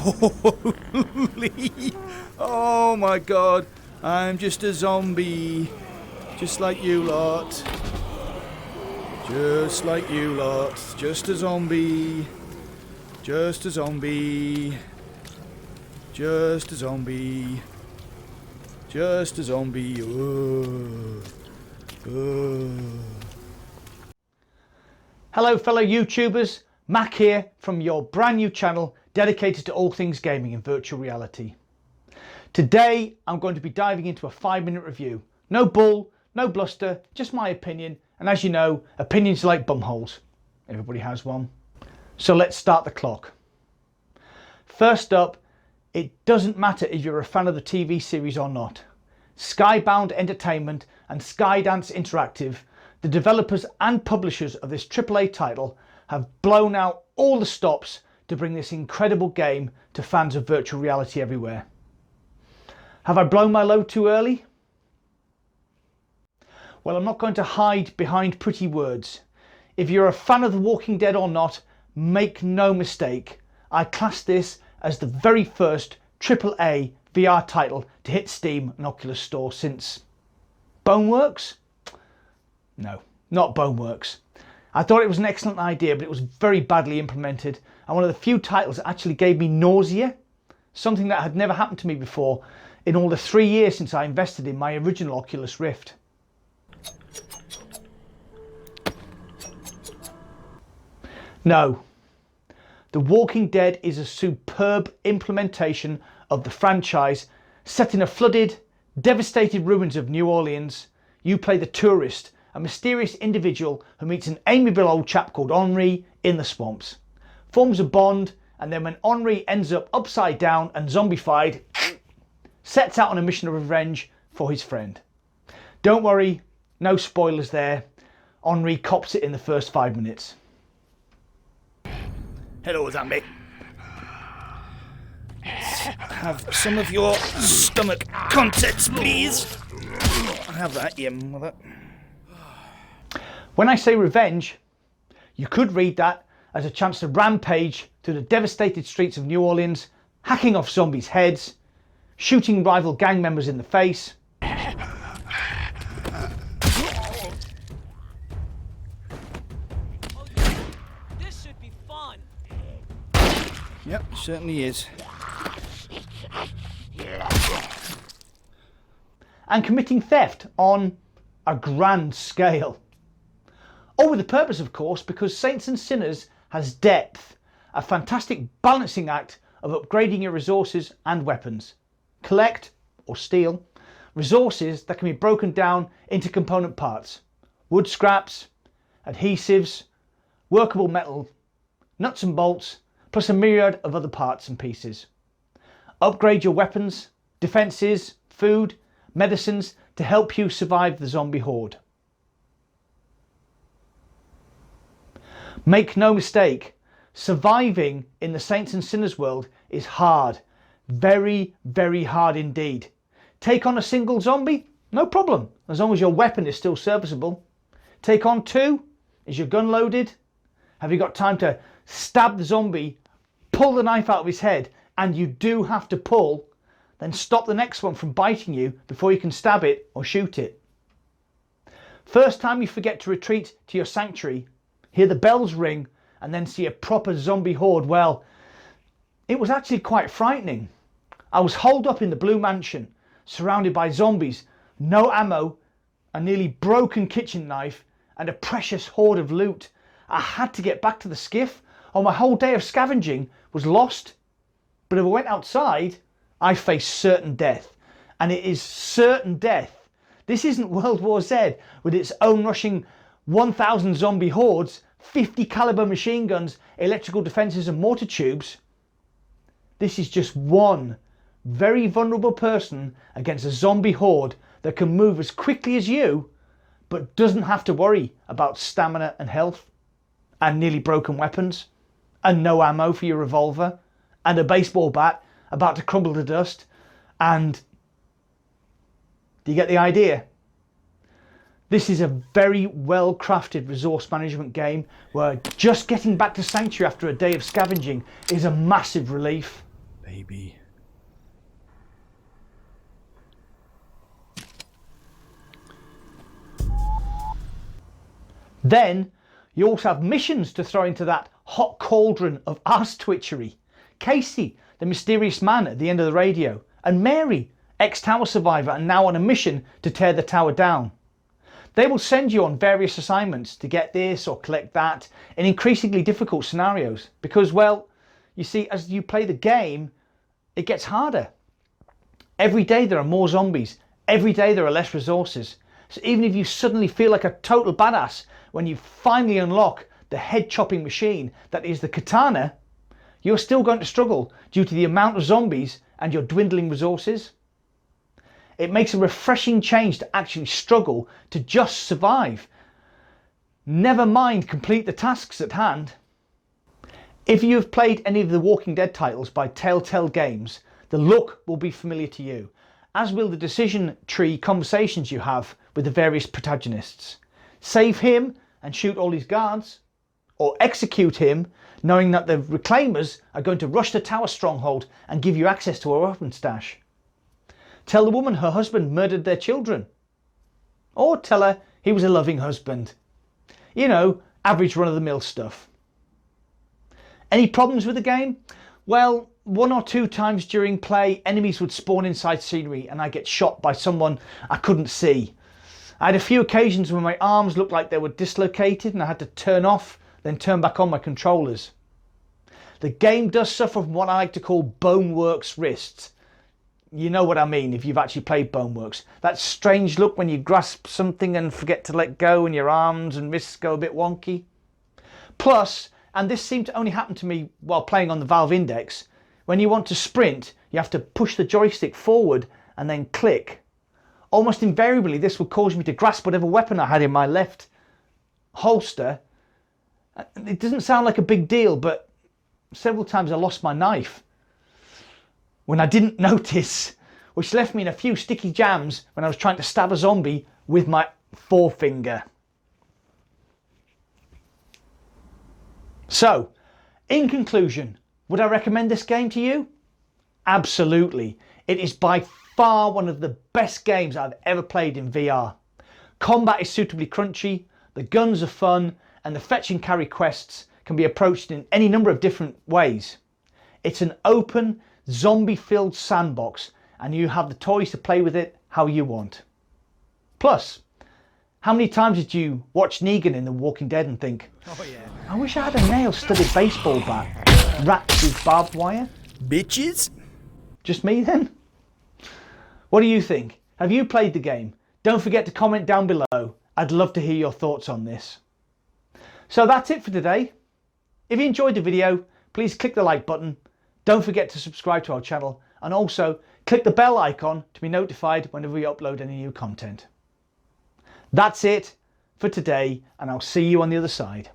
Holy! Oh my god, I'm just a zombie. Just like you lot. Just like you lot. Just a zombie. Just a zombie. Just a zombie. Just a zombie. Oh. Oh. Hello fellow YouTubers, Mac here from your brand new channel dedicated to all things gaming and virtual reality. Today I'm going to be diving into a 5-minute review. No bull, no bluster, just my opinion, and as you know, opinions are like bumholes. Everybody has one. So let's start the clock. First up, it doesn't matter if you're a fan of the TV series or not. Skybound Entertainment and Skydance Interactive, the developers and publishers of this AAA title, have blown out all the stops to bring this incredible game to fans of virtual reality everywhere. Have I blown my load too early? Well, I'm not going to hide behind pretty words. If you're a fan of The Walking Dead or not, make no mistake, I class this as the very first AAA VR title to hit Steam and Oculus Store since Boneworks? No, not Boneworks. I thought it was an excellent idea, but it was very badly implemented and one of the few titles that actually gave me nausea, something that had never happened to me before in all the 3 years since I invested in my original Oculus Rift. No, The Walking Dead is a superb implementation of the franchise set in a flooded, devastated ruins of New Orleans. You play the tourist, a mysterious individual who meets an amiable old chap called Henri in the swamps, forms a bond, and then when Henri ends up upside down and zombified, sets out on a mission of revenge for his friend. Don't worry, no spoilers there. Henri cops it in the first 5 minutes. Hello, zombie. Have some of your stomach contents, please. Have that, you mother. When I say revenge, you could read that as a chance to rampage through the devastated streets of New Orleans, hacking off zombies' heads, shooting rival gang members in the face. This should be fun. Yep, certainly is. And committing theft on a grand scale. All with the purpose, of course, because Saints and Sinners has depth, a fantastic balancing act of upgrading your resources and weapons. Collect, or steal, resources that can be broken down into component parts. Wood scraps, adhesives, workable metal, nuts and bolts, plus a myriad of other parts and pieces. Upgrade your weapons, defences, food, medicines to help you survive the zombie horde. Make no mistake, surviving in the Saints and Sinners world is hard. Very, very hard indeed. Take on a single zombie? No problem, as long as your weapon is still serviceable. Take on 2? Is your gun loaded? Have you got time to stab the zombie, pull the knife out of his head, and you do have to pull, then stop the next one from biting you before you can stab it or shoot it? First time you forget to retreat to your sanctuary, hear the bells ring, and then see a proper zombie horde, well, it was actually quite frightening. I was holed up in the Blue Mansion, surrounded by zombies, no ammo, a nearly broken kitchen knife, and a precious hoard of loot. I had to get back to the skiff, or my whole day of scavenging was lost. But if I went outside, I faced certain death. And it is certain death. This isn't World War Z with its own rushing 1,000 zombie hordes, 50 caliber machine guns, electrical defences and mortar tubes. This is just one very vulnerable person against a zombie horde that can move as quickly as you, but doesn't have to worry about stamina and health, and nearly broken weapons, and no ammo for your revolver, and a baseball bat about to crumble to dust, and... do you get the idea? This is a very well crafted resource management game where just getting back to Sanctuary after a day of scavenging is a massive relief. baby. Then you also have missions to throw into that hot cauldron of arse twitchery. Casey, the mysterious man at the end of the radio, and Mary, ex-tower survivor and now on a mission to tear the tower down. They will send you on various assignments to get this or collect that in increasingly difficult scenarios because, well, you see, as you play the game, it gets harder. Every day there are more zombies. Every day there are less resources. So even if you suddenly feel like a total badass when you finally unlock the head-chopping machine that is the katana, you're still going to struggle due to the amount of zombies and your dwindling resources. It makes a refreshing change to actually struggle to just survive. Never mind complete the tasks at hand. If you have played any of the Walking Dead titles by Telltale Games, the look will be familiar to you, as will the decision tree conversations you have with the various protagonists. Save him and shoot all his guards, or execute him knowing that the reclaimers are going to rush the tower stronghold and give you access to a weapon stash. Tell the woman her husband murdered their children, or tell her he was a loving husband. You know, average run-of-the-mill stuff. Any problems with the game? Well, 1 or 2 times during play, enemies would spawn inside scenery and I get shot by someone I couldn't see. I had a few occasions when my arms looked like they were dislocated and I had to turn off, then turn back on my controllers. The game does suffer from what I like to call Boneworks wrists. You know what I mean if you've actually played Boneworks. That strange look when you grasp something and forget to let go and your arms and wrists go a bit wonky. Plus, and this seemed to only happen to me while playing on the Valve Index, when you want to sprint, you have to push the joystick forward and then click. Almost invariably, this would cause me to grasp whatever weapon I had in my left holster. It doesn't sound like a big deal, but several times I lost my knife when I didn't notice, which left me in a few sticky jams when I was trying to stab a zombie with my forefinger. So, in conclusion, would I recommend this game to you? Absolutely. It is by far one of the best games I've ever played in VR. Combat is suitably crunchy, the guns are fun, and the fetch and carry quests can be approached in any number of different ways. It's an open, zombie-filled sandbox, and you have the toys to play with it how you want. Plus, how many times did you watch Negan in The Walking Dead and think, oh yeah, I wish I had a nail-studded baseball bat wrapped with barbed wire? Bitches? Just me then? What do you think? Have you played the game? Don't forget to comment down below. I'd love to hear your thoughts on this. So that's it for today. If you enjoyed the video, please click the like button. Don't forget to subscribe to our channel and also click the bell icon to be notified whenever we upload any new content. That's it for today, and I'll see you on the other side.